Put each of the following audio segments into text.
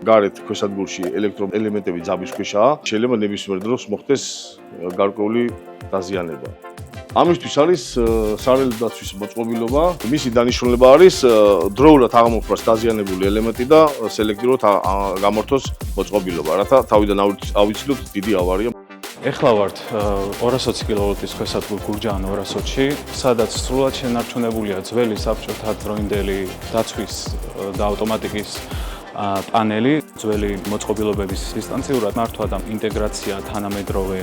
გარეთ ქვესადგურში ელექტროელემენტები ძაბვის ქვეშაა, შეიძლება ნებისმიერ დროს მოხდეს გარკვეული დაზიანება. ამისთვის არის სარელო დაცვის მოწყობილობა. მისი დანიშნულება არის დროულად აღმოფხვრას დაზიანებული ელემენტი და სელექტიურად გამართოს მოწყობილობა, რათა თავიდან ავიცილოთ დიდი ავარია. ეხლა ვართ 220 კილოვოლტის ქვესადგურ გურჯაან 220-ში, სადაც სრულად შენარჩუნებულია ძველი საბჭოთა დროინდელი დაცვის და ავტომატიკის პანელი, ძველი მოწყობილობების დისტანციურად მართვა და ინტეგრაცია თანამედროვე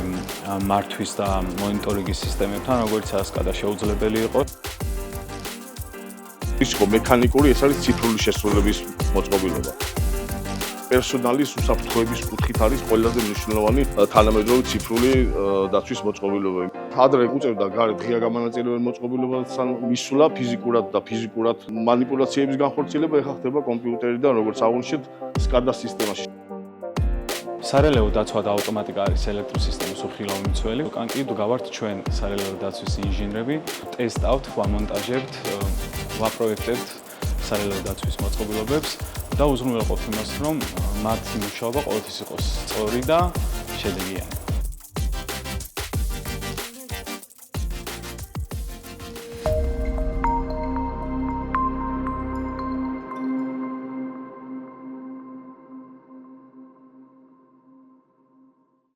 მართვის და მონიტორინგის სისტემებთან, როგორც SCADA შეუძლებელი იყო. ის იყო მექანიკური, ეს არის ციფრული შესრულების მოწყობილობა. პერსონალის უსაფრთხოების კუთხით არის ყველაზე მნიშვნელოვანი თანამედროვე ციფრული დაცვის მოწყობილობა. ადრე უწევდა გარეთ ღია გამანაწილებელი მოწყობილობასთან მისვლა ფიზიკურად მანიპულაციების განხორციელება, ეხლა ხდება კომპიუტერიდან, როგორც აღნიშნეთ, SCADA სისტემაში. სარელეო დაცვა და ავტომატიკა არის ელექტროსისტემის უხილავი მცველი. უკან კი გავართ ჩვენ სარელეო დაცვის ინჟინრები, ტესტავთ, ვამონტაჟებთ, ვაპროექტებთ სარელეო დაცვის მოწყობილობებს და უზრუნველყოფთ იმას, რომ მათი მუშაობა ყოველთვის იყოს სწორი და შედეგიანი.